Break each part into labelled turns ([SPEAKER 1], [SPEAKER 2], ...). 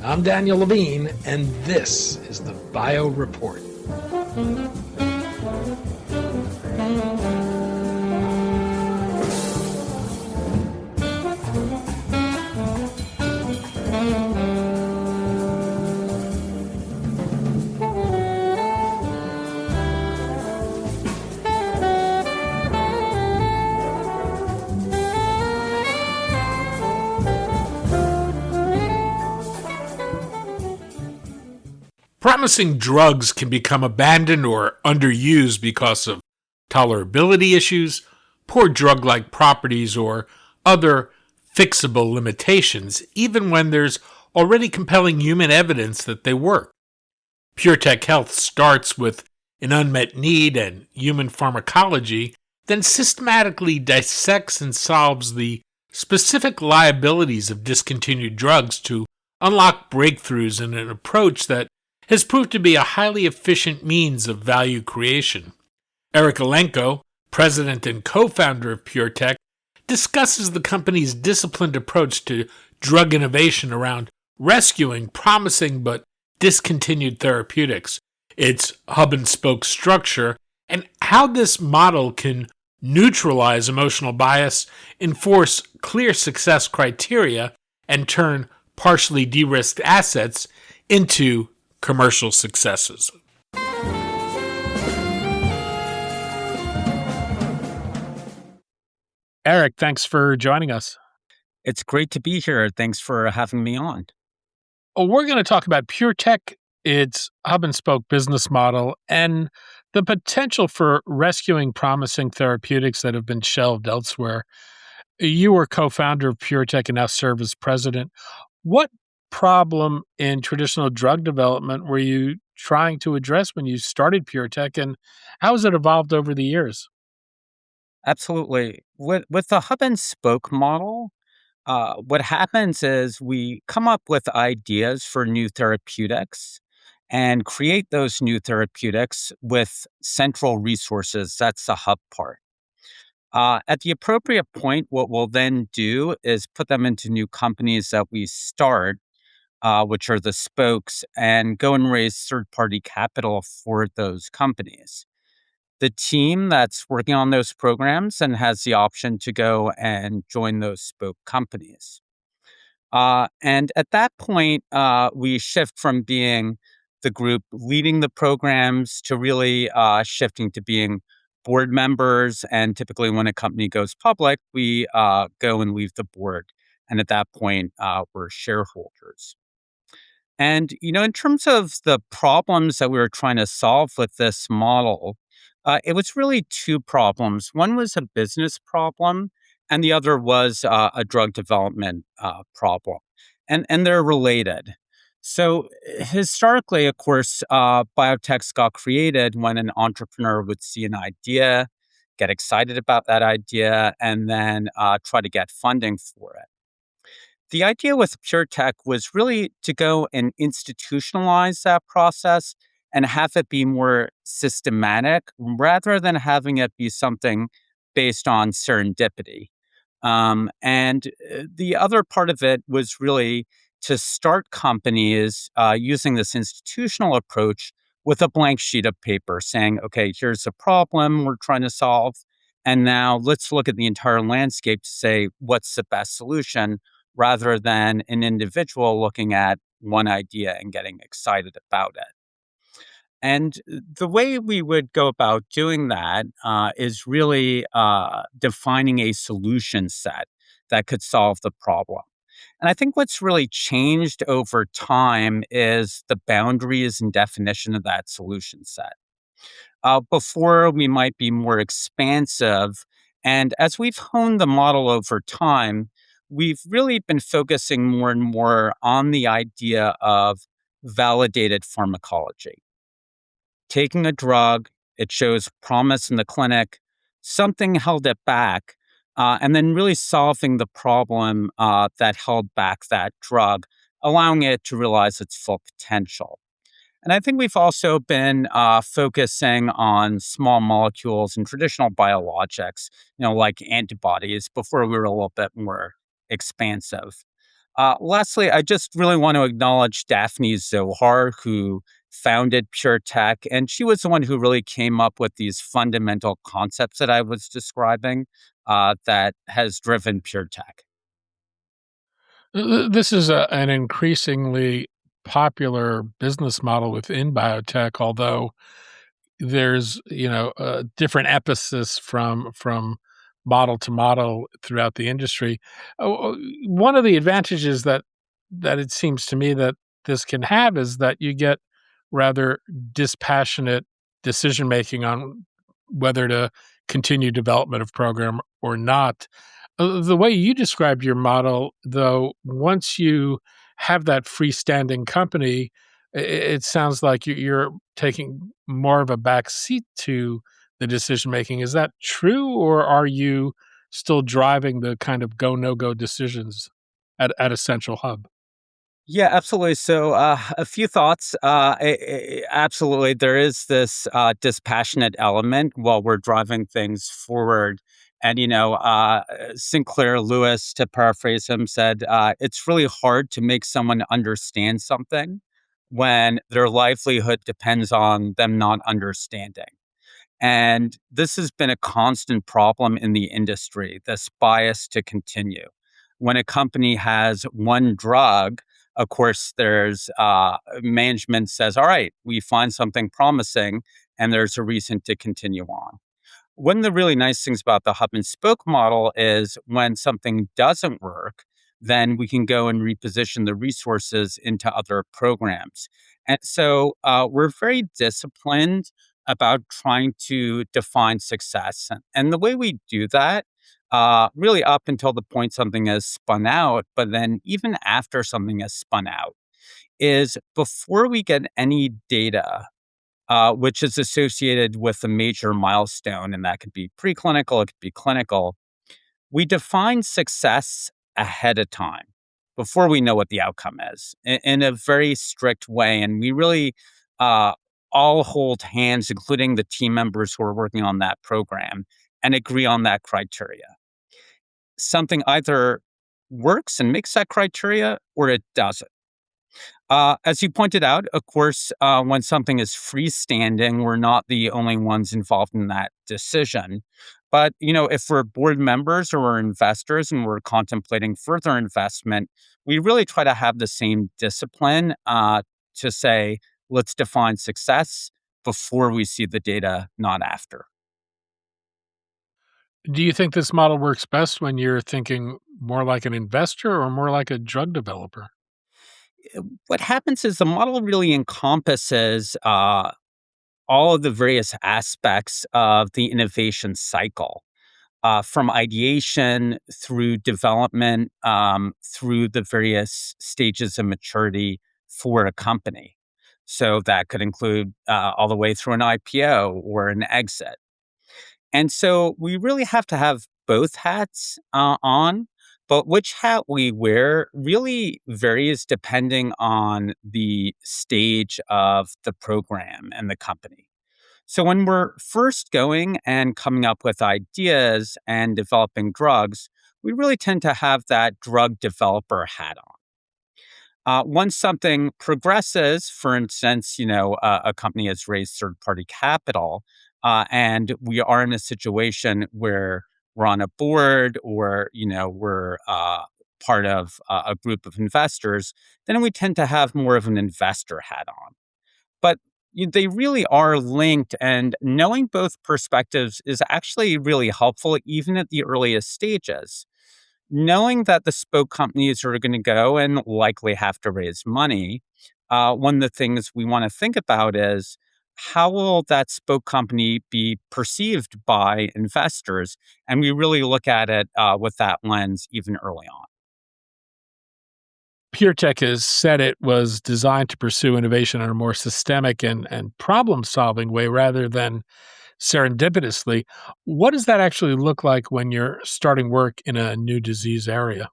[SPEAKER 1] I'm Daniel Levine, and this is the Bio Report. Promising drugs can become abandoned or underused because of tolerability issues, poor drug-like properties, or other fixable limitations, even when there's already compelling human evidence that they work. PureTech Health starts with an unmet need and human pharmacology, then systematically dissects and solves the specific liabilities of discontinued drugs to unlock breakthroughs in an approach that has proved to be a highly efficient means of value creation. Elenko, president and co-founder of PureTech, discusses the company's disciplined approach to drug innovation around rescuing promising but discontinued therapeutics, its hub-and-spoke structure, and how this model can neutralize emotional bias, enforce clear success criteria, and turn partially de-risked assets into commercial successes. Eric, thanks for joining us.
[SPEAKER 2] It's great to be here. Thanks for having me on.
[SPEAKER 1] We're going to talk about PureTech, its hub and spoke business model, and the potential for rescuing promising therapeutics that have been shelved elsewhere. You were co-founder of PureTech and now serve as president. What problem in traditional drug development were you trying to address when you started PureTech, and how has it evolved over the years?
[SPEAKER 2] Absolutely. With the hub and spoke model, what happens is we come up with ideas for new therapeutics and create those new therapeutics with central resources. That's the hub part. At the appropriate point, what we'll then do is put them into new companies that we start, which are the spokes, and go and raise third-party capital for those companies. The team that's working on those programs and has the option to go and join those spoke companies. And at that point, we shift from being the group leading the programs to really shifting to being board members. And typically when a company goes public, we go and leave the board. And at that point, we're shareholders. And, in terms of the problems that we were trying to solve with this model, it was really two problems. One was a business problem, and the other was a drug development problem. And they're related. So historically, of course, biotechs got created when an entrepreneur would see an idea, get excited about that idea, and then try to get funding for it. The idea with PureTech was really to go and institutionalize that process and have it be more systematic rather than having it be something based on serendipity. And the other part of it was really to start companies using this institutional approach with a blank sheet of paper saying, okay, here's a problem we're trying to solve. And now let's look at the entire landscape to say, what's the best solution, rather than an individual looking at one idea and getting excited about it. And the way we would go about doing that is really defining a solution set that could solve the problem. And I think what's really changed over time is the boundaries and definition of that solution set. Before, we might be more expansive. And as we've honed the model over time, we've really been focusing more and more on the idea of validated pharmacology. Taking a drug, it shows promise in the clinic, something held it back, and then really solving the problem that held back that drug, allowing it to realize its full potential. And I think we've also been focusing on small molecules and traditional biologics, like antibodies, before we were a little bit more expansive. Lastly, I just really want to acknowledge Daphne Zohar, who founded PureTech, and she was the one who really came up with these fundamental concepts that I was describing that has driven PureTech.
[SPEAKER 1] This is an increasingly popular business model within biotech, although there's, a different emphasis from model to model throughout the industry. One of the advantages that it seems to me that this can have is that you get rather dispassionate decision making on whether to continue development of program or not. The way you described your model, though, once you have that freestanding company, it sounds like you're taking more of a back seat to the decision making. Is that true, or are you still driving the kind of go no go decisions at a central hub?
[SPEAKER 2] Yeah, absolutely. So, a few thoughts. Absolutely, there is this dispassionate element while we're driving things forward. And, Sinclair Lewis, to paraphrase him, said, it's really hard to make someone understand something when their livelihood depends on them not understanding. And this has been a constant problem in the industry, this bias to continue. When a company has one drug, of course, there's management says, all right, we find something promising, and there's a reason to continue on. One of the really nice things about the hub and spoke model is when something doesn't work, then we can go and reposition the resources into other programs. And so we're very disciplined about trying to define success. And the way we do that, really up until the point something is spun out, but then even after something is spun out, is before we get any data which is associated with a major milestone, and that could be preclinical, it could be clinical. We define success ahead of time before we know what the outcome is in a very strict way. And we really uh, all hold hands, including the team members who are working on that program, and agree on that criteria. Something either works and makes that criteria or it doesn't. As you pointed out, of course, when something is freestanding, we're not the only ones involved in that decision. But if we're board members or we're investors and we're contemplating further investment, we really try to have the same discipline to say, let's define success before we see the data, not after.
[SPEAKER 1] Do you think this model works best when you're thinking more like an investor or more like a drug developer?
[SPEAKER 2] What happens is the model really encompasses all of the various aspects of the innovation cycle. From ideation through development, through the various stages of maturity for a company. So that could include all the way through an IPO or an exit. And so we really have to have both hats on, but which hat we wear really varies depending on the stage of the program and the company. So, when we're first going and coming up with ideas and developing drugs, we really tend to have that drug developer hat on. Once something progresses, for instance, a company has raised third party capital, and we are in a situation where we're on a board or, we're part of a group of investors, then we tend to have more of an investor hat on. But they really are linked, and knowing both perspectives is actually really helpful, even at the earliest stages. Knowing that the spoke companies are going to go and likely have to raise money, one of the things we want to think about is how will that spoke company be perceived by investors? And we really look at it with that lens even early on.
[SPEAKER 1] PureTech has said it was designed to pursue innovation in a more systemic and problem solving way rather than serendipitously. What does that actually look like when you're starting work in a new disease area?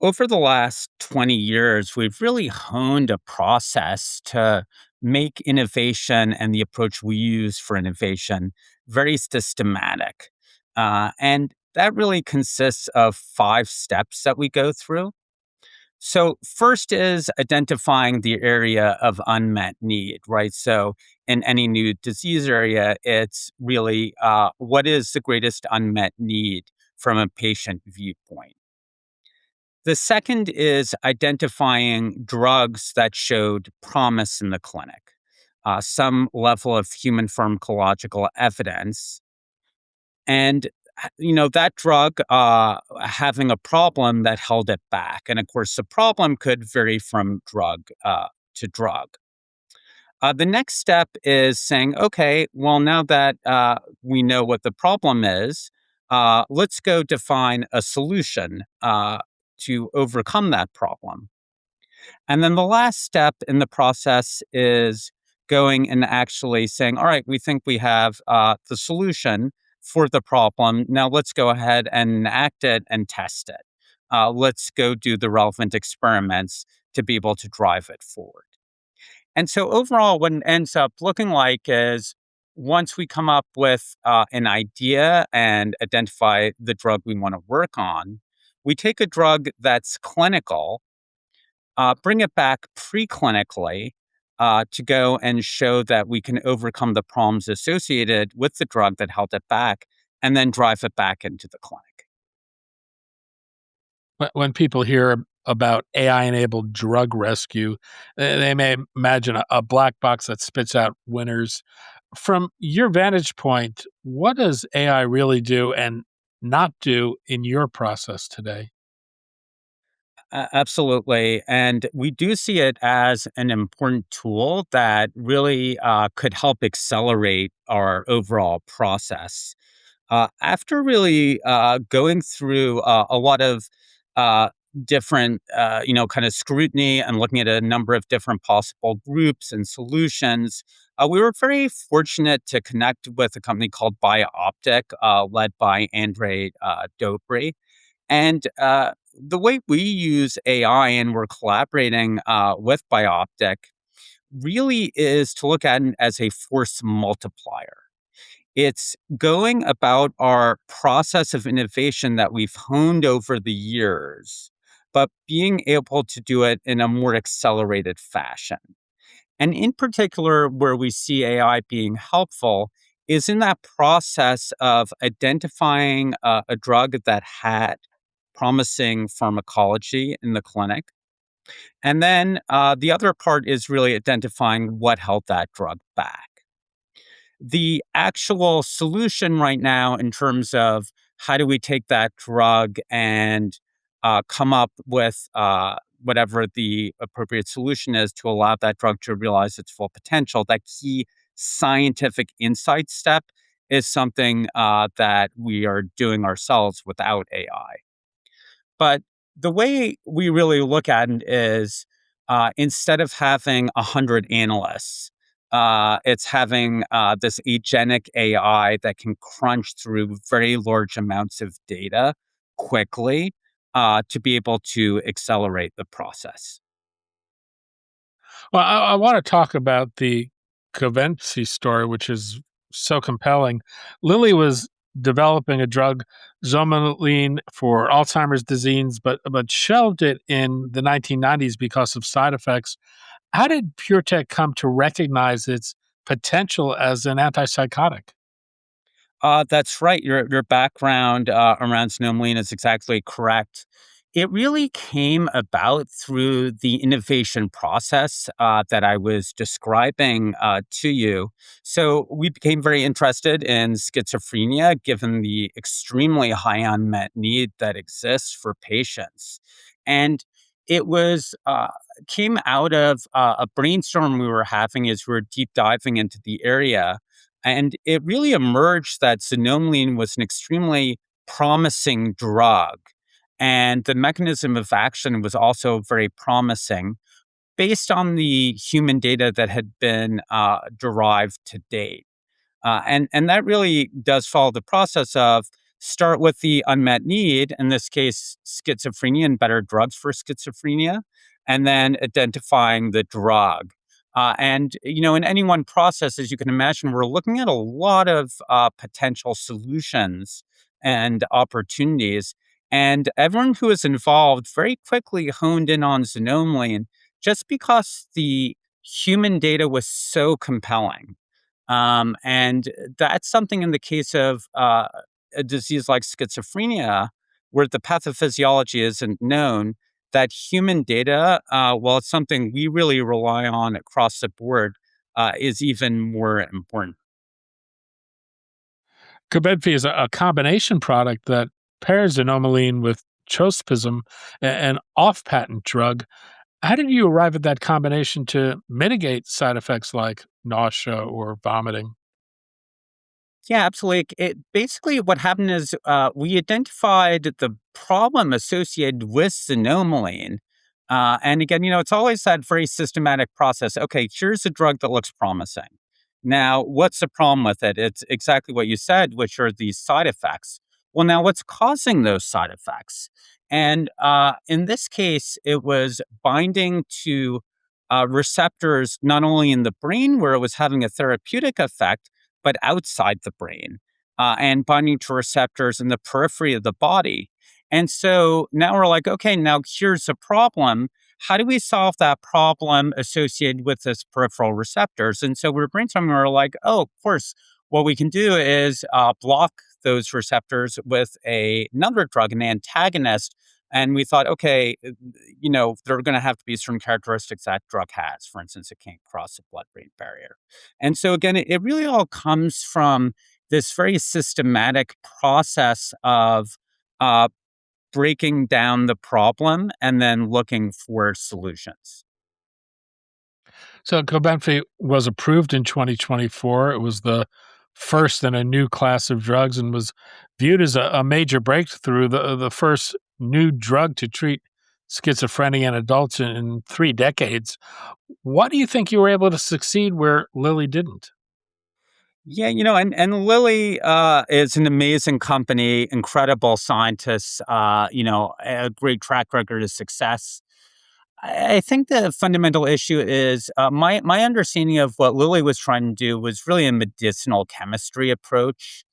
[SPEAKER 2] Over the last 20 years, we've really honed a process to make innovation and the approach we use for innovation very systematic. And that really consists of 5 steps that we go through. So, first is identifying the area of unmet need, right? So, in any new disease area, it's really what is the greatest unmet need from a patient viewpoint. The second is identifying drugs that showed promise in the clinic, some level of human pharmacological evidence. And, that drug having a problem that held it back. And of course, the problem could vary from drug to drug. The next step is saying, okay, well, now that we know what the problem is, let's go define a solution to overcome that problem. And then the last step in the process is going and actually saying, all right, we think we have the solution for the problem. Now let's go ahead and enact it and test it. Let's go do the relevant experiments to be able to drive it forward. And so overall, what it ends up looking like is once we come up with an idea and identify the drug we want to work on, we take a drug that's clinical, bring it back preclinically to go and show that we can overcome the problems associated with the drug that held it back, and then drive it back into the clinic.
[SPEAKER 1] When people hear about AI-enabled drug rescue, they may imagine a black box that spits out winners. From your vantage point, what does AI really do and not do in your process today?
[SPEAKER 2] Absolutely. And we do see it as an important tool that really could help accelerate our overall process. After really going through a lot of uh, different, kind of scrutiny and looking at a number of different possible groups and solutions, we were very fortunate to connect with a company called BioOptic, led by Andre Dobry. And the way we use AI and we're collaborating with BioOptic really is to look at it as a force multiplier. It's going about our process of innovation that we've honed over the years, but being able to do it in a more accelerated fashion. And in particular, where we see AI being helpful is in that process of identifying a drug that had promising pharmacology in the clinic. And then the other part is really identifying what held that drug back. The actual solution right now, in terms of how do we take that drug and come up with whatever the appropriate solution is to allow that drug to realize its full potential, that key scientific insight step is something that we are doing ourselves without AI. But the way we really look at it is instead of having 100 analysts, it's having this agentic AI that can crunch through very large amounts of data quickly to be able to accelerate the process.
[SPEAKER 1] Well, I want to talk about the Covency story, which is so compelling. Lilly was developing a drug, zomeline, for Alzheimer's disease, but shelved it in the 1990s because of side effects. How did PureTech come to recognize its potential as an antipsychotic?
[SPEAKER 2] That's right. Your background around snowmoline is exactly correct. It really came about through the innovation process that I was describing to you. So we became very interested in schizophrenia, given the extremely high unmet need that exists for patients, and it was came out of a brainstorm we were having as we were deep diving into the area, and it really emerged that xanomeline was an extremely promising drug. And the mechanism of action was also very promising based on the human data that had been derived to date. And that really does follow the process of start with the unmet need, in this case, schizophrenia and better drugs for schizophrenia, and then identifying the drug. In any one process, as you can imagine, we're looking at a lot of potential solutions and opportunities. And everyone who was involved very quickly honed in on xanomeline just because the human data was so compelling. And that's something in the case of a disease like schizophrenia, where the pathophysiology isn't known, that human data, while it's something we really rely on across the board, is even more important.
[SPEAKER 3] Cobenfy is a combination product that pairs xanomeline with trospium, an off-patent drug. How did you arrive at that combination to mitigate side effects like nausea or vomiting?
[SPEAKER 2] Yeah, absolutely. Basically what happened is we identified the problem associated with xanomeline. And again, it's always that very systematic process. Okay, here's a drug that looks promising. Now, what's the problem with it? It's exactly what you said, which are these side effects. Well, now what's causing those side effects? And in this case, it was binding to receptors not only in the brain where it was having a therapeutic effect, but outside the brain, and binding to receptors in the periphery of the body. And so now we're like, okay, now here's a problem. How do we solve that problem associated with this peripheral receptors? And so we're brainstorming. We're like, oh, of course, what we can do is block those receptors with another drug, an antagonist. And we thought, okay, there are going to have to be certain characteristics that drug has. For instance, it can't cross the blood-brain barrier. And so again, it really all comes from this very systematic process of uh, breaking down the problem and then looking for solutions.
[SPEAKER 3] So Cobenfy was approved in 2024. It was the first in a new class of drugs and was viewed as a major breakthrough, the first new drug to treat schizophrenia in adults in 3 decades. What do you think you were able to succeed where Lilly didn't?
[SPEAKER 2] Yeah, and Lilly is an amazing company, incredible scientists, a great track record of success. I think the fundamental issue is my understanding of what Lilly was trying to do was really a medicinal chemistry approach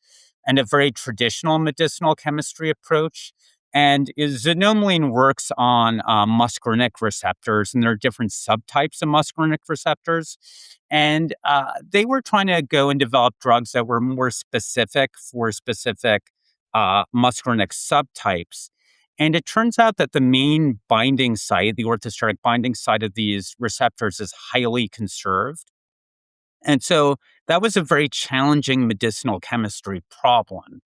[SPEAKER 2] and a very traditional medicinal chemistry approach. And xanomeline works on muscarinic receptors, and there are different subtypes of muscarinic receptors. And they were trying to go and develop drugs that were more specific for specific muscarinic subtypes. And it turns out that the main binding site, the orthosteric binding site of these receptors, is highly conserved. And so that was a very challenging medicinal chemistry problem.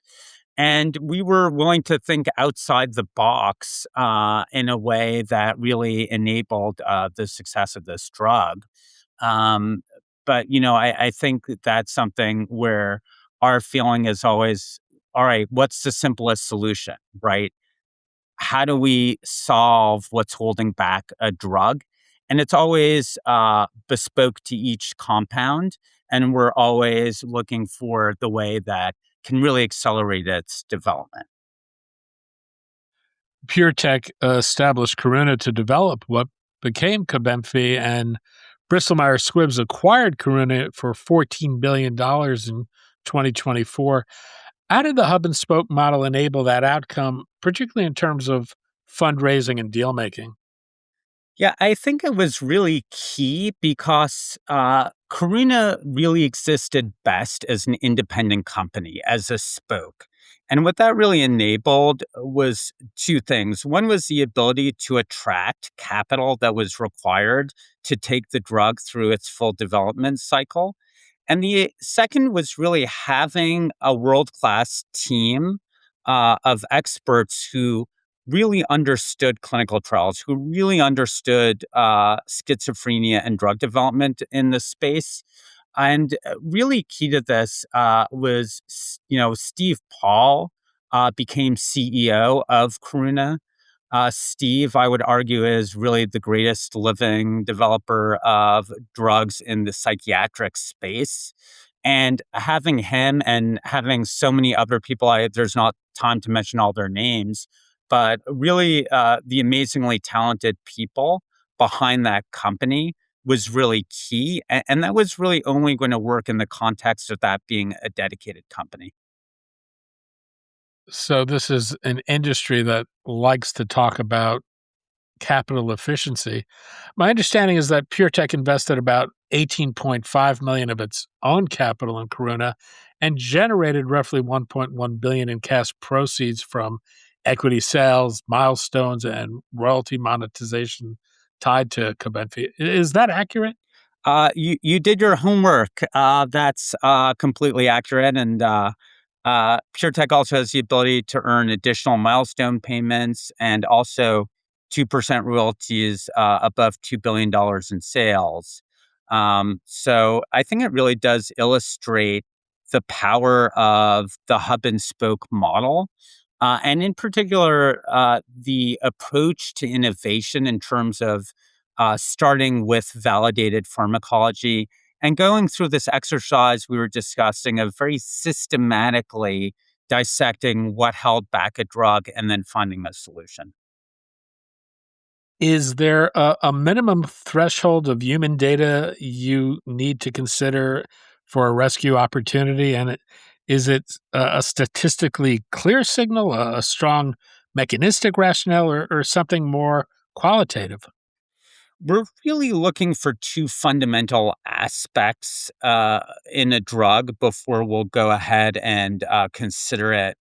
[SPEAKER 2] And we were willing to think outside the box in a way that really enabled the success of this drug. Um, but, I think that that's something where our feeling is always, all right, what's the simplest solution, right? How do we solve what's holding back a drug? And it's always bespoke to each compound. And we're always looking for the way that can really accelerate its development.
[SPEAKER 3] PureTech established Karuna to develop what became Cobenfy, and Bristol Myers Squibb acquired Karuna for $14 billion in 2024. How did the hub and spoke model enable that outcome, particularly in terms of fundraising and deal making?
[SPEAKER 2] Yeah, I think it was really key because Karuna really existed best as an independent company, as a spoke. And what that really enabled was two things. One was the ability to attract capital that was required to take the drug through its full development cycle. And the second was really having a world class team of experts who really understood clinical trials, who really understood schizophrenia and drug development in the space. And really key to this was, Steve Paul became CEO of Karuna. Steve, I would argue, is really the greatest living developer of drugs in the psychiatric space. And having him and having so many other people, there's not time to mention all their names, but really the amazingly talented people behind that company was really key. And that was really only going to work in the context of that being a dedicated company.
[SPEAKER 3] So this is an industry that likes to talk about capital efficiency. My understanding is that PureTech invested about 18.5 million of its own capital in Karuna and generated roughly 1.1 billion in cash proceeds from equity sales, milestones, and royalty monetization tied to Cobenfy. Is that accurate?
[SPEAKER 2] You did your homework. That's completely accurate, and PureTech also has the ability to earn additional milestone payments and also 2% royalties above $2 billion in sales. So I think it really does illustrate the power of the hub and spoke model. And in particular, the approach to innovation in terms of starting with validated pharmacology and going through this exercise we were discussing of very systematically dissecting what held back a drug and then finding a solution.
[SPEAKER 3] Is there a minimum threshold of human data you need to consider for a rescue opportunity? And is it a statistically clear signal, a strong mechanistic rationale, or something more qualitative?
[SPEAKER 2] We're really looking for two fundamental aspects in a drug before we'll go ahead and consider it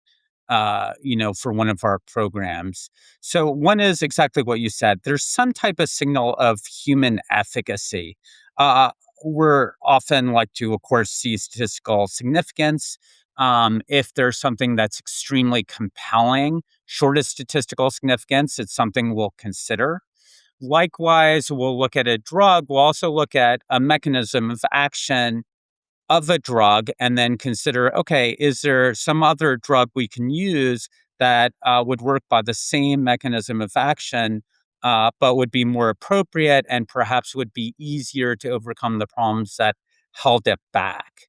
[SPEAKER 2] for one of our programs. So one is exactly what you said. There's some type of signal of human efficacy. Uh, we're often like to, of course, see statistical significance. If there's something that's extremely compelling, short of statistical significance, it's something we'll consider. Likewise, we'll look at a drug. We'll also look at a mechanism of action of a drug and then consider, okay, is there some other drug we can use that would work by the same mechanism of action, but would be more appropriate and perhaps would be easier to overcome the problems that held it back.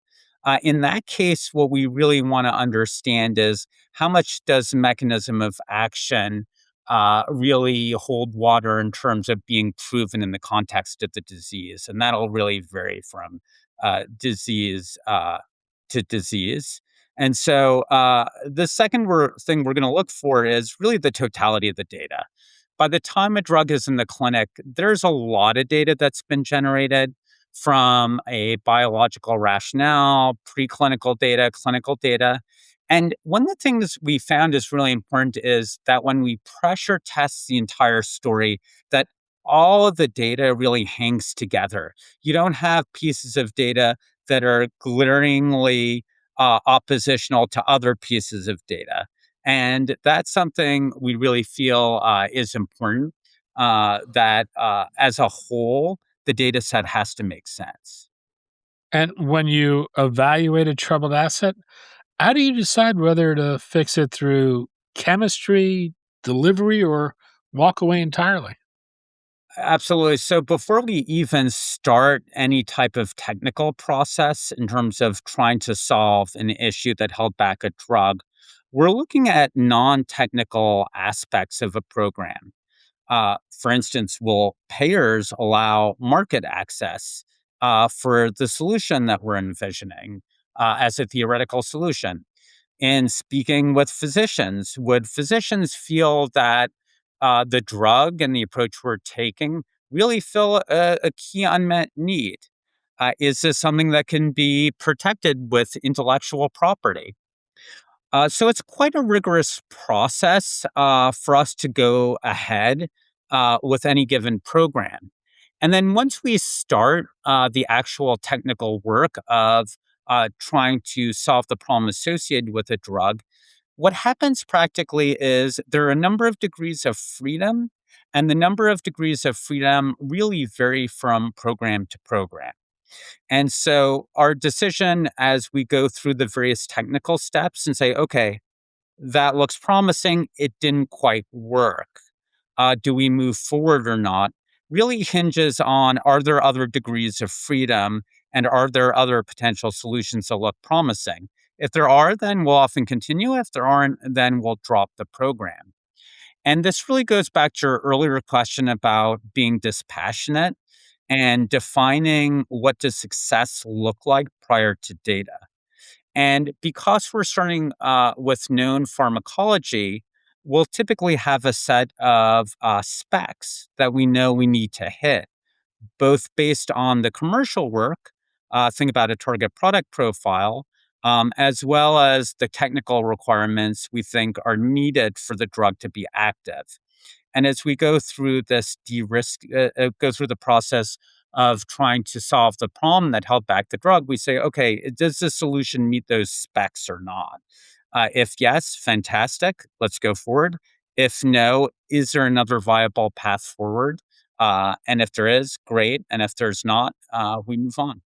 [SPEAKER 2] In that case, what we really want to understand is how much does mechanism of action really hold water in terms of being proven in the context of the disease. And that'll really vary from disease to disease. And so the second thing we're going to look for is really the totality of the data. By the time a drug is in the clinic, there's a lot of data that's been generated from a biological rationale, preclinical data, clinical data. And one of the things we found is really important is that when we pressure test the entire story, that all of the data really hangs together. You don't have pieces of data that are glaringly oppositional to other pieces of data. And that's something we really feel is important, that as a whole, the data set has to make sense.
[SPEAKER 3] And when you evaluate a troubled asset, how do you decide whether to fix it through chemistry, delivery, or walk away entirely?
[SPEAKER 2] Absolutely. So before we even start any type of technical process in terms of trying to solve an issue that held back a drug, we're looking at non technical aspects of a program. For instance, will payers allow market access for the solution that we're envisioning as a theoretical solution? In speaking with physicians, would physicians feel that the drug and the approach we're taking really fill a key unmet need? Is this something that can be protected with intellectual property? So it's quite a rigorous process for us to go ahead with any given program. And then once we start the actual technical work of trying to solve the problem associated with a drug, what happens practically is there are a number of degrees of freedom, and the number of degrees of freedom really vary from program to program. And so our decision as we go through the various technical steps and say, okay, that looks promising, it didn't quite work. Do we move forward or not? Really hinges on, are there other degrees of freedom and are there other potential solutions that look promising? If there are, then we'll often continue. If there aren't, then we'll drop the program. And this really goes back to your earlier question about being dispassionate and defining what does success look like prior to data. And because we're starting with known pharmacology, we'll typically have a set of specs that we know we need to hit, both based on the commercial work, think about a target product profile, as well as the technical requirements we think are needed for the drug to be active. And as we go through this go through the process of trying to solve the problem that held back the drug, we say, okay, does the solution meet those specs or not? If yes, fantastic, let's go forward. If no, is there another viable path forward? And if there is, great. And if there's not, we move on.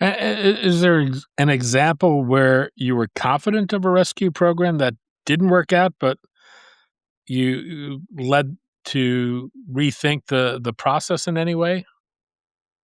[SPEAKER 3] Is there an example where you were confident of a rescue program that didn't work out, but you led to rethink the process in any way?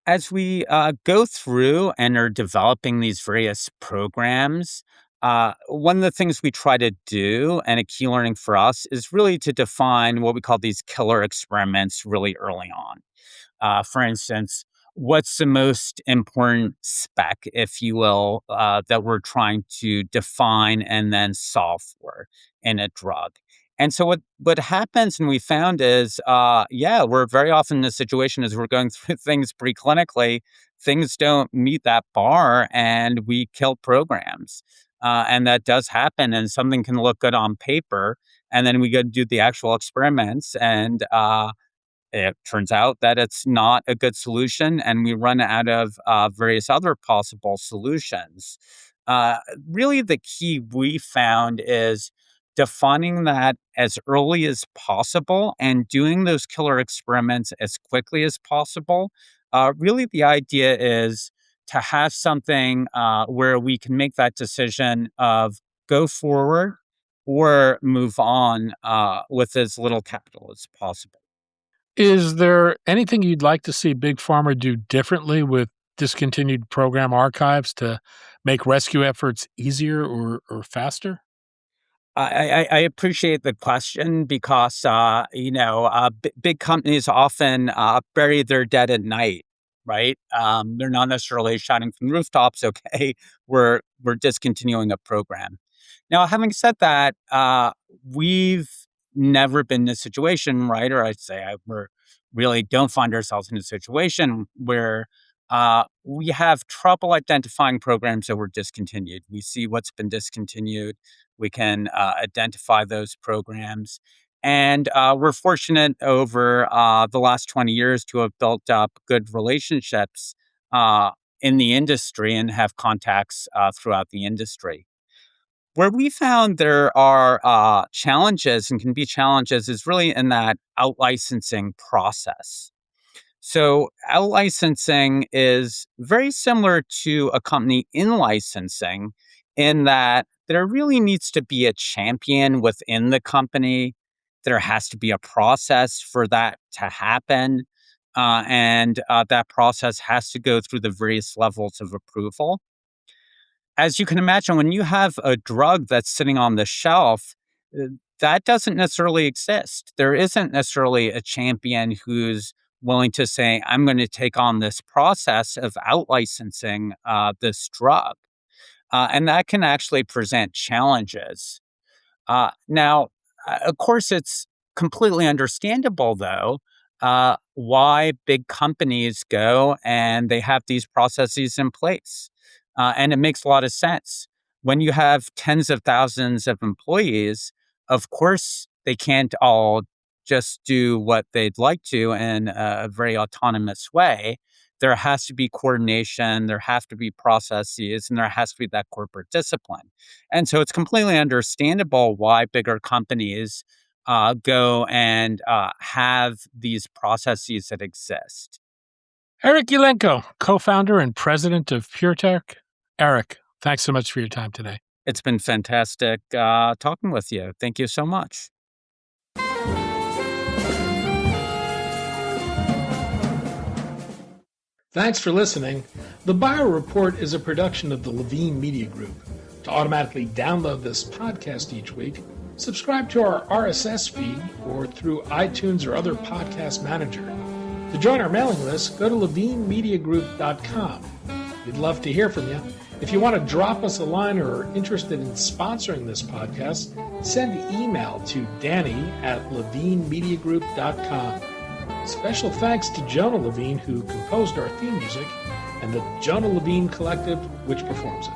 [SPEAKER 2] As we go through and are developing these various programs, one of the things we try to do, and a key learning for us, is really to define what we call these killer experiments really early on. For instance, what's the most important spec, if you will, that we're trying to define and then solve for in a drug? And so what happens, and we found is, yeah, we're very often in a situation as we're going through things preclinically, things don't meet that bar, and we kill programs. And that does happen, and something can look good on paper, and then we go do the actual experiments, and it turns out that it's not a good solution, and we run out of various other possible solutions. Uh, Really, the key we found is defining that as early as possible and doing those killer experiments as quickly as possible. Really, the idea is to have something where we can make that decision of go forward or move on with as little capital as possible.
[SPEAKER 3] Is there anything you'd like to see Big Pharma do differently with discontinued program archives to make rescue efforts easier or faster?
[SPEAKER 2] I appreciate the question because big companies often bury their dead at night, right? They're not necessarily shouting from the rooftops. Okay, we're discontinuing a program. Now, having said that, we've never been in a situation, right? Or I'd say we really don't find ourselves in a situation where we have trouble identifying programs that were discontinued. We see what's been discontinued. We can identify those programs. And we're fortunate over the last 20 years to have built up good relationships in the industry and have contacts throughout the industry. Where we found there are challenges and can be challenges is really in that out licensing process. So, out licensing is very similar to a company in licensing in that there really needs to be a champion within the company. There has to be a process for that to happen. And that process has to go through the various levels of approval. As you can imagine, when you have a drug that's sitting on the shelf, uh, that doesn't necessarily exist. There isn't necessarily a champion who's willing to say, I'm going to take on this process of out licensing this drug. And that can actually present challenges. Now, of course, it's completely understandable, though, why big companies go and they have these processes in place. And it makes a lot of sense. When you have tens of thousands of employees, of course, they can't all just do what they'd like to in a very autonomous way. There has to be coordination, there have to be processes, and there has to be that corporate discipline. And so it's completely understandable why bigger companies go and have these processes that exist.
[SPEAKER 3] Eric Elenko, co-founder and president of PureTech. Eric, thanks so much for your time today.
[SPEAKER 2] It's been fantastic talking with you. Thank you so much.
[SPEAKER 1] Thanks for listening. The Bio Report is a production of the Levine Media Group. To automatically download this podcast each week, subscribe to our RSS feed or through iTunes or other podcast manager. To join our mailing list, go to levinemediagroup.com. We'd love to hear from you. If you want to drop us a line or are interested in sponsoring this podcast, send email to danny@levinemediagroup.com. Special thanks to Jonah Levine, who composed our theme music, and the Jonah Levine Collective, which performs it.